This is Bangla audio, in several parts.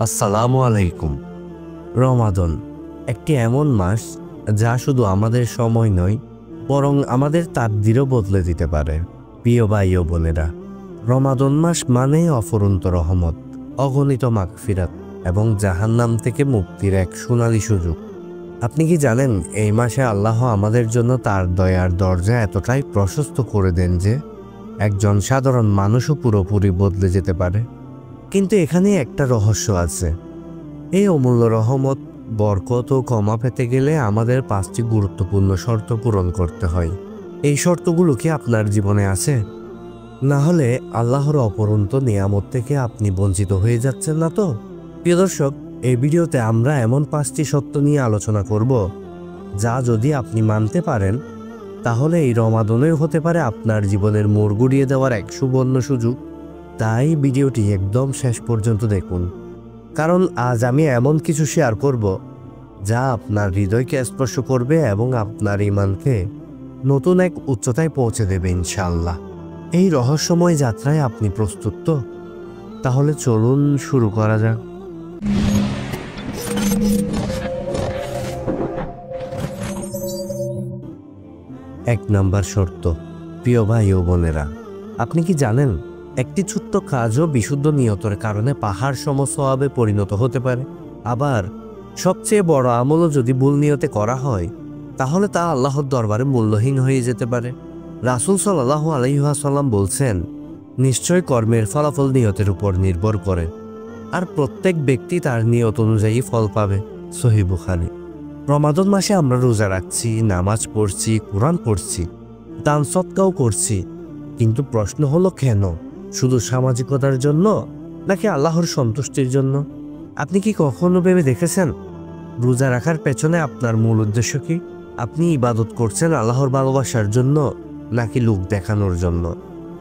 আসসালামু আলাইকুম। রমাদান একটি এমন মাস যা শুধু আমাদের সময় নয়, বরং আমাদের তাকদীরও বদলে দিতে পারে। প্রিয় ভাই ও বোনেরা, রমাদান মাস মানে অফুরন্ত রহমত, অগণিত মাগফিরাত এবং জাহান্নাম থেকে মুক্তির এক সোনালী সুযোগ। আপনি কি জানেন, এই মাসে আল্লাহ আমাদের জন্য তার দয়ার দরজা এতটাই প্রশস্ত করে দেন যে একজন সাধারণ মানুষও পুরোপুরি বদলে যেতে পারে। কিন্তু এখানে একটা রহস্য আছে। এই অমূল্য রহমত, বরকত ও ক্ষমা পেতে গেলে আমাদের 5টি গুরুত্বপূর্ণ শর্ত পূরণ করতে হয়। এই শর্তগুলো কি আপনার জীবনে আছে? না হলে আল্লাহর অপরন্ত নিয়ামত থেকে আপনি বঞ্চিত হয়ে যাচ্ছেন না তো? প্রিয় দর্শক, এই ভিডিওতে আমরা এমন 5টি সত্য নিয়ে আলোচনা করব যা যদি আপনি মানতে পারেন, তাহলে এই রমাদানেও হতে পারে আপনার জীবনের মোড় ঘুরিয়ে দেওয়ার এক সুবর্ণ সুযোগ। তাই ভিডিওটি একদম শেষ পর্যন্ত দেখুন, কারণ আজ আমি এমন কিছু শেয়ার করব যা আপনার হৃদয়কে স্পর্শ করবে এবং আপনার ঈমানকে নতুন এক উচ্চতায় পৌঁছে দেবে ইনশাআল্লাহ। এই রহস্যময় যাত্রায় আপনি প্রস্তুত তো? তাহলে চলুন শুরু করা যাক। 1 নাম্বার শর্ত। প্রিয় ভাই ও বোনেরা, আপনি কি জানেন, একটি ছোট্ট কাজও বিশুদ্ধ নিয়তের কারণে পাহাড় সম সওয়াবে পরিণত হতে পারে। আবার সবচেয়ে বড় আমলও যদি ভুল নিয়তে করা হয়, তাহলে তা আল্লাহর দরবারে মূল্যহীন হয়ে যেতে পারে। রাসূল সাল্লাল্লাহু আলাইহি ওয়াসাল্লাম বলছেন, নিশ্চয় কর্মের ফলাফল নিয়তের উপর নির্ভর করে, আর প্রত্যেক ব্যক্তি তার নিয়ত অনুযায়ী ফল পাবে। সহিহ বুখারী। রমাদান মাসে আমরা রোজা রাখছি, নামাজ পড়ছি, কোরআন পড়ছি, দান সদকাও করছি, কিন্তু প্রশ্ন হলো কেন? শুধু সামাজিকতার জন্য নাকি আল্লাহর সন্তুষ্টির জন্য? আপনি কি কখনো ভেবে দেখেছেন, রোজা রাখার পেছনে আপনার মূল উদ্দেশ্য কি? আপনি ইবাদত করছেন আল্লাহর ভালোবাসার জন্য নাকি লোক দেখানোর জন্য?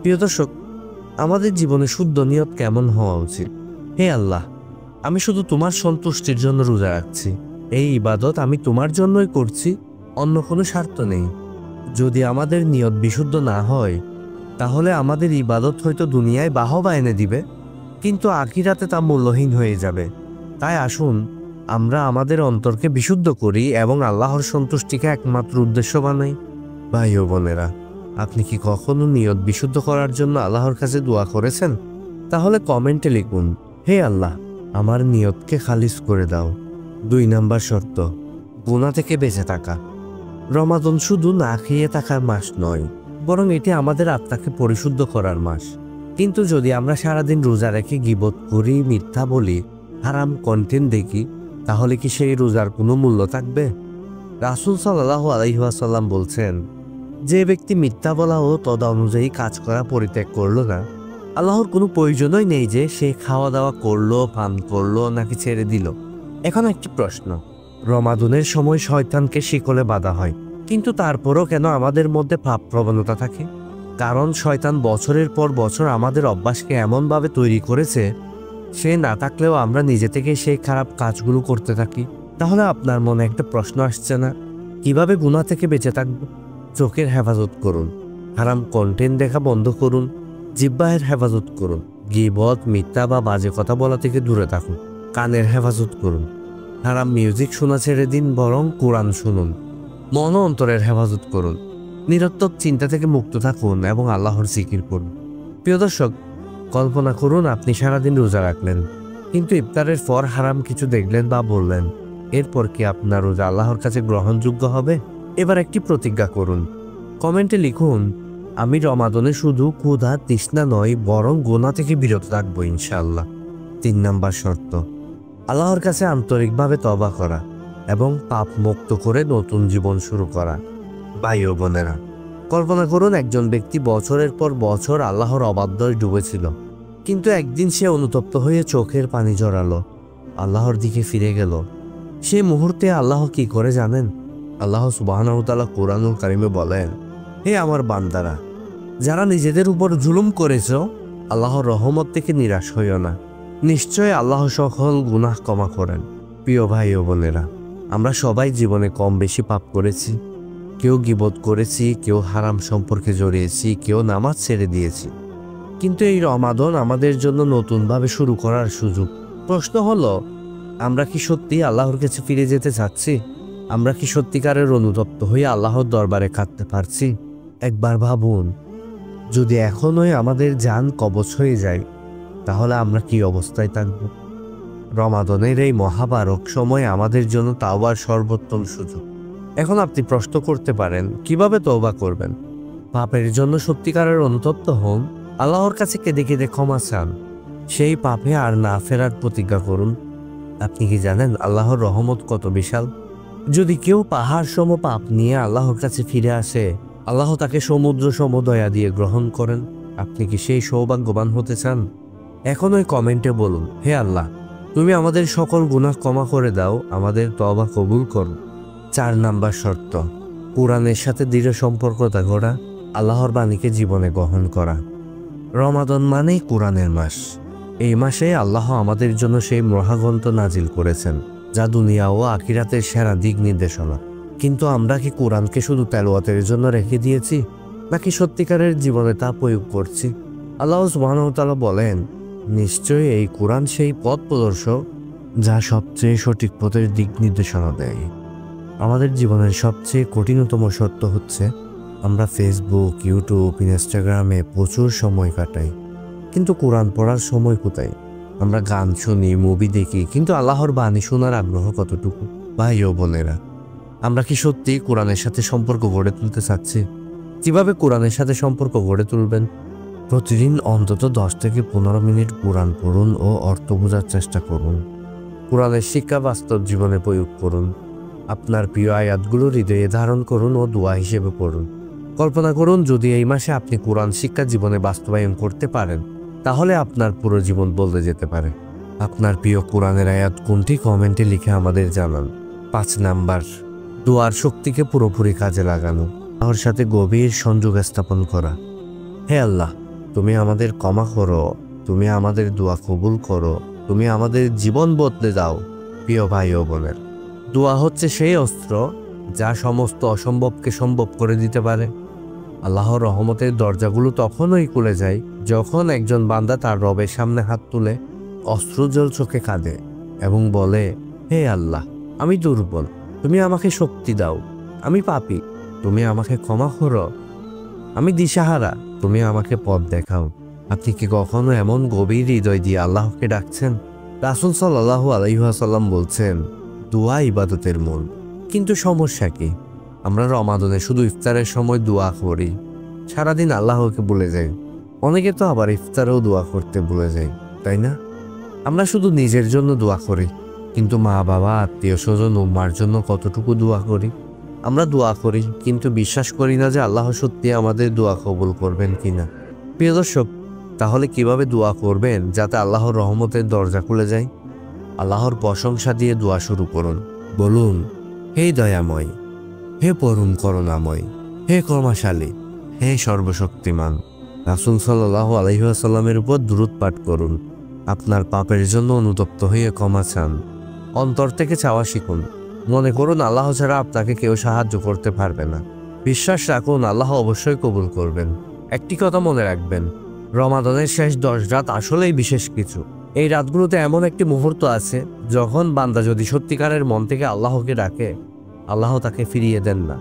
প্রিয় দর্শক, আমাদের জীবনে শুদ্ধ নিয়ত কেমন হওয়া উচিত? হে আল্লাহ, আমি শুধু তোমার সন্তুষ্টির জন্য রোজা রাখছি। এই ইবাদত আমি তোমার জন্যই করছি, অন্য কোনো স্বার্থ নেই। যদি আমাদের নিয়ত বিশুদ্ধ না হয়, তাহলে আমাদের ইবাদত হয়তো দুনিয়ায় বাহবা এনে দিবে, কিন্তু আখিরাতে তা মূল্যহীন হয়ে যাবে। তাই আসুন আমরা আমাদের অন্তরকে বিশুদ্ধ করি এবং আল্লাহর সন্তুষ্টিকে একমাত্র উদ্দেশ্য বানাই। ভাই ও বোনেরা, আপনি কি কখনো নিয়ত বিশুদ্ধ করার জন্য আল্লাহর কাছে দোয়া করেছেন? তাহলে কমেন্টে লিখুন, হে আল্লাহ, আমার নিয়তকে খালিস করে দাও। 2 নাম্বার শর্ত। গুনাহ থেকে বেঁচে থাকা। রমাদান শুধু না খেয়ে থাকার মাস নয়, বরং এটি আমাদের আত্মাকে পরিশুদ্ধ করার মাস। কিন্তু যদি আমরা সারাদিন রোজা রেখে গীবত করি, মিথ্যা বলি, হারাম কন্টেন্ট দেখি, তাহলে কি সেই রোজার কোনো মূল্য থাকবে? রাসূল সাল্লাল্লাহু আলাইহি ওয়াসাল্লাম বলছেন, যে ব্যক্তি মিথ্যা বলা ও তদা অনুযায়ী কাজ করা পরিত্যাগ করলো না, আল্লাহর কোনো প্রয়োজনই নেই যে সে খাওয়া দাওয়া করলো, পান করলো নাকি ছেড়ে দিল। এখন একটি প্রশ্ন, রমাদানের সময় শয়তানকে শিকলে বাঁধা হয়, কিন্তু তারপরও কেন আমাদের মধ্যে পাপ প্রবণতা থাকে? কারণ শয়তান বছরের পর বছর আমাদের অভ্যাসকে এমনভাবে তৈরি করেছে, সে না থাকলেও আমরা নিজে থেকে সেই খারাপ কাজগুলো করতে থাকি। তাহলে আপনার মনে একটা প্রশ্ন আসছে না, কিভাবে গুনাহ থেকে বেঁচে থাকবো? চোখের হেফাজত করুন, হারাম কন্টেন্ট দেখা বন্ধ করুন, জিহ্বার হেফাজত করুন, গীবত, মিথ্যা বা বাজে কথা বলা থেকে দূরে থাকুন। কানের হেফাজত করুন, হারাম মিউজিক শোনা ছেড়ে দিন, বরং কোরআন শুনুন। মন ও অন্তরের হেফাজত করুন, নিরর্থক চিন্তা থেকে মুক্ত থাকুন এবং আল্লাহর জিকির করুন। প্রিয় দর্শক, কল্পনা করুন আপনি সারাদিন রোজা রাখলেন, কিন্তু ইফতারের পর হারাম কিছু দেখলেন বা বললেন, এরপর কি আপনার রোজা আল্লাহর কাছে গ্রহণযোগ্য হবে? এবার একটি প্রতিজ্ঞা করুন, কমেন্টে লিখুন, আমি রমাদানে শুধু ক্ষুধা তৃষ্ণা নয়, বরং গুনাহ থেকে বিরত থাকবো ইনশাআল্লাহ। 3 নাম্বার শর্ত। আল্লাহর কাছে আন্তরিকভাবে তওবা করা এবং পাপ মুক্ত করে নতুন জীবন শুরু করা। ভাই ও বোনেরা, কল্পনা করুন একজন ব্যক্তি বছরের পর বছর আল্লাহর অবাধ্যয় ডুবেছিল, কিন্তু একদিন সে অনুতপ্ত হয়ে চোখের পানি জড়ালো, আল্লাহর দিকে ফিরে গেল। সেই মুহূর্তে আল্লাহ কি করে জানেন? আল্লাহ সুবহানাহু ওয়া তাআলা কোরআনুল কারিমে বলেন, হে আমার বান্দারা, যারা নিজেদের উপর জুলুম করেছ, আল্লাহর রহমত থেকে নিরাশ হইও না, নিশ্চয় আল্লাহ সকল গুনাহ ক্ষমা করেন। প্রিয় ভাই ও বোনেরা, আমরা সবাই জীবনে কম বেশি পাপ করেছি। কেউ গীবত করেছি, কেউ হারাম সম্পর্কে জড়িয়েছি, কেউ নামাজ ছেড়ে দিয়েছি। কিন্তু এই রমাদান আমাদের জন্য নতুনভাবে শুরু করার সুযোগ। প্রশ্ন হলো, আমরা কি সত্যি আল্লাহর কাছে ফিরে যেতে চাচ্ছি? আমরা কি সত্যিকারের অনুতপ্ত হয়ে আল্লাহর দরবারে কাঁদতে পারছি? একবার ভাবুন, যদি এখনোই আমাদের জান কবচ হয়ে যায়, তাহলে আমরা কি অবস্থায় থাকব? রমাদানের এই মহাবারক সময় আমাদের জন্য তাওবার সর্বোত্তম সুযোগ। এখন আপনি প্রশ্ন করতে পারেন, কিভাবে তওবা করবেন? পাপের জন্য সত্যিকারের অনুতপ্ত হন, আল্লাহর কাছে কেঁদে কেঁদে ক্ষমা চান, সেই পাপে আর না ফেরার প্রতিজ্ঞা করুন। আপনি কি জানেন আল্লাহর রহমত কত বিশাল? যদি কেউ পাহাড় সম পাপ নিয়ে আল্লাহর কাছে ফিরে আসে, আল্লাহ তাকে সমুদ্র সম দয়া দিয়ে গ্রহণ করেন। আপনি কি সেই সৌভাগ্যবান হতে চান? এখন ওই কমেন্টে বলুন, হে আল্লাহ, তুমি আমাদের সকল গুনাহ ক্ষমা করে দাও, আমাদের তওবা কবুল করো। 4 নাম্বার শর্ত, কোরআনের সাথে দৃঢ় সম্পর্কতা গড়া, আল্লাহর বাণীকে জীবনে গ্রহণ করা। রমাদান মানেই কোরআনের মাস। এই মাসে আল্লাহ আমাদের জন্য সেই মহাগ্রন্থ নাজিল করেছেন, যা দুনিয়া ও আখিরাতের সেরা দিক নির্দেশনা। কিন্তু আমরা কি কোরআনকে শুধু তেলাওয়াতের জন্য রেখে দিয়েছি, নাকি সত্যিকারের জীবনে তা প্রয়োগ করছি? আল্লাহ সুবহানাহু ওয়া তাআলা বলেন, নিশ্চয়ই এই কোরআন সেই পথ প্রদর্শক, যা সবচেয়ে সঠিক পথের দিক নির্দেশনা দেয়। আমাদের জীবনের সবচেয়ে কঠিনতম সত্য হচ্ছে, আমরা ফেসবুক, ইউটিউব, ইনস্টাগ্রামে প্রচুর সময় কাটাই, কিন্তু কোরআন পড়ার সময় কোথায়? আমরা গান শুনি, মুভি দেখি, কিন্তু আল্লাহর বাণী শোনার আগ্রহ কতটুকু? ভাই ও বোনেরা, আমরা কি সত্যি কোরআনের সাথে সম্পর্ক গড়ে তুলতে চাচ্ছি? কিভাবে কোরআনের সাথে সম্পর্ক গড়ে তুলবেন? প্রতিদিন অন্তত 10 থেকে 15 মিনিট কোরআন পড়ুন ও অর্থ বোঝার চেষ্টা করুন। কোরআনের শিক্ষা বাস্তব জীবনে প্রয়োগ করুন। আপনার প্রিয় আয়াতগুলো হৃদয়ে ধারণ করুন ও দোয়া হিসেবে পড়ুন। কল্পনা করুন, যদি এই মাসে আপনি কোরআন শিক্ষা জীবনে বাস্তবায়ন করতে পারেন, তাহলে আপনার পুরো জীবন বদলে যেতে পারে। আপনার প্রিয় কোরআনের আয়াত কোনটি কমেন্টে লিখে আমাদের জানান। 5 নাম্বার, দোয়ার শক্তিকে পুরোপুরি কাজে লাগানো, আল্লাহর সাথে গভীর সংযোগ স্থাপন করা। হে আল্লাহ, তুমি আমাদের ক্ষমা করো, তুমি আমাদের দোয়া কবুল করো, তুমি আমাদের জীবন বদলে দাও। প্রিয় ভাই ও বোনের, দোয়া হচ্ছে সেই অস্ত্র, যা সমস্ত অসম্ভবকে সম্ভব করে দিতে পারে। আল্লাহর রহমতের দরজাগুলো তখনই খুলে যায় যখন একজন বান্দা তার রবের সামনে হাত তুলে অশ্রুজল চোখে কাঁদে এবং বলে, হে আল্লাহ, আমি দুর্বল, তুমি আমাকে শক্তি দাও। আমি পাপী, তুমি আমাকে ক্ষমা করো। আমি দিশাহারা, তুমি আমাকে পথ দেখাও। আপনি কি কখনো এমন গভীর হৃদয় দিয়ে আল্লাহকে ডাকছেন? রাসূল সাল্লাল্লাহু আলাইহি ওয়াসাল্লাম বলছেন, দোয়া ইবাদতের মূল। কিন্তু সমস্যা কি? আমরা রমাদানে শুধু ইফতারের সময় দোয়া করি, সারাদিন আল্লাহকে ভুলে যাই। অনেকে তো আবার ইফতারেও দোয়া করতে ভুলে যায়, তাই না? আমরা শুধু নিজের জন্য দোয়া করি, কিন্তু মা বাবা, আত্মীয় স্বজন ও মার জন্য কতটুকু দোয়া করি? আমরা দোয়া করি, কিন্তু বিশ্বাস করি না যে আল্লাহ সত্যি আমাদের দোয়া কবুল করবেন কিনা। প্রিয় দর্শক, তাহলে কিভাবে দোয়া করবেন যাতে আল্লাহর রহমতের দরজা খুলে যায়? আল্লাহর প্রশংসা দিয়ে দোয়া শুরু করুন। বলুন, হে দয়াময়, হে পরম করুণাময়, হে ক্ষমাশালী, হে সর্বশক্তিমান। রাসূল সাল্লাল্লাহু আলাইহি ওয়াসাল্লামের উপর দুরূদ পাঠ করুন। আপনার পাপের জন্য অনুতপ্ত হয়ে ক্ষমা চান। অন্তর থেকে চাওয়া শিখুন। মনে করুন, আল্লাহ ছাড়া আপনাকে কেউ সাহায্য করতে পারবে না। বিশ্বাস রাখুন, আল্লাহ অবশ্যই কবুল করবেন। একটি কথা মনে রাখবেন, রমাদানের শেষ 10 রাত আসলেই বিশেষ কিছু। এই রাতগুলোতে এমন একটি মুহূর্ত আছে যখন বান্দা যদি সত্যিকারের মন থেকে আল্লাহকে ডাকে, আল্লাহ তাকে ফিরিয়ে দেন না।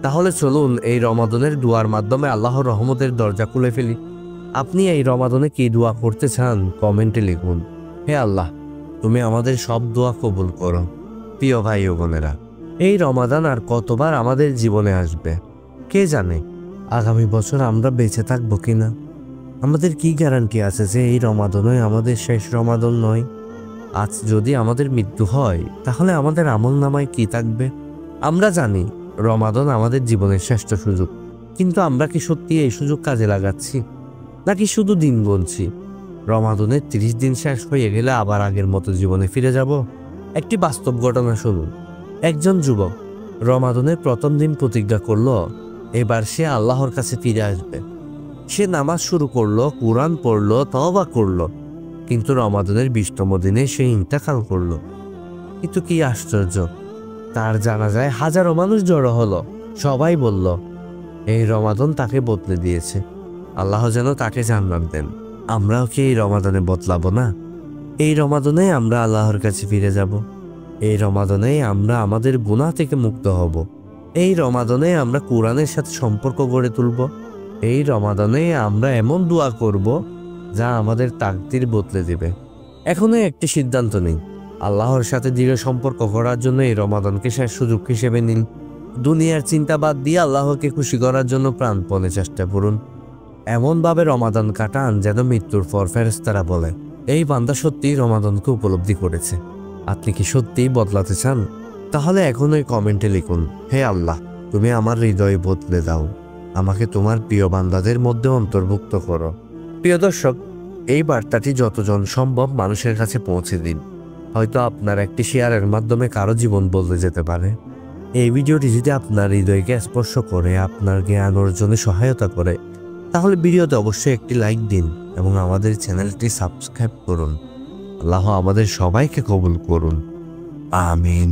তাহলে চলুন এই রমাদানের দোয়ার মাধ্যমে আল্লাহর রহমতের দরজা খুলে ফেলি। আপনি এই রমাদানে কি দোয়া করতে চান কমেন্টে লিখুন। হে আল্লাহ, তুমি আমাদের সব দোয়া কবুল করো। প্রিয় ভাই ও বোনেরা, এই রমাদান আর কতবার আমাদের জীবনে আসবে কে জানে? আগামী বছর আমরা বেঁচে থাকবো কিনা? আমাদের কি গ্যারান্টি আছে যে এই রমাদানই আমাদের শেষ রমাদান নয়? আজ যদি আমাদের মৃত্যু হয়, তাহলে আমাদের আমলনামায় কি থাকবে? আমরা জানি রমাদান আমাদের জীবনের শ্রেষ্ঠ সুযোগ, কিন্তু আমরা কি সত্যি এই সুযোগ কাজে লাগাচ্ছি, নাকি শুধু দিন গুনছি? রমাদানের 30 দিন শেষ হয়ে গেলে আবার আগের মতো জীবনে ফিরে যাব? একটি বাস্তব ঘটনা শুনুন। একজন যুবক রমাদানের প্রথম দিন প্রতিজ্ঞা করল, এবার সে আল্লাহর কাছে ফিরে আসবে। সে নামাজ শুরু করলো, কোরআন পড়লো, তওবা করলো, কিন্তু রমাদানের 20তম দিনে সে ইন্তেকাল করলো। কিন্তু কি আশ্চর্য, তার জানাজায় হাজারো মানুষ জড়ো হলো। সবাই বলল, এই রমাদান তাকে বদলে দিয়েছে, আল্লাহ যেন তাকে জান্নাত দেন। আমরাও কি এই রমাদানে বদলাবো না? এই রমাদানে আমরা আল্লাহর কাছে ফিরে যাব। এই রমাদানে আমরা আমাদের গুনাহ থেকে মুক্ত হব। এই রমাদানে আমরা কোরআনের সাথে সম্পর্ক গড়ে তুলব। এই রমাদানে আমরা এমন দোয়া করব যা আমাদের তাকদীর বদলে দেবে। এখনই একটি সিদ্ধান্ত নিন, আল্লাহর সাথে দৃঢ় সম্পর্ক করার জন্য এই রমাদানকে শেষ সুযোগ হিসেবে নিন। দুনিয়ার চিন্তা বাদ দিয়ে আল্লাহকে খুশি করার জন্য প্রাণপণে চেষ্টা করুন। এমনভাবে রমাদান কাটান যেন মৃত্যুর পর ফেরেশতারা বলে, এই বান্দা সত্যিই রমাদানকে উপলব্ধি করেছে। আপনি কি সত্যিই বদলাতে চান? তাহলে এখনই কমেন্টে লিখুন, হে আল্লাহ, তুমি আমার হৃদয় বদলে দাও, আমাকে তোমার প্রিয় বান্দাদের মধ্যে অন্তর্ভুক্ত করো। প্রিয় দর্শক, এই বার্তাটি যতজন সম্ভব মানুষের কাছে পৌঁছে দিন। হয়তো আপনার একটি শেয়ারের মাধ্যমে কারো জীবন বদলে যেতে পারে। এই ভিডিওটি যদি আপনার হৃদয়কে স্পর্শ করে, আপনার জ্ঞান অর্জনে সহায়তা করে, তাহলে ভিডিওতে অবশ্যই একটি লাইক দিন এবং আমাদের চ্যানেলটি সাবস্ক্রাইব করুন। আল্লাহ আমাদের সবাইকে কবুল করুন। আমিন।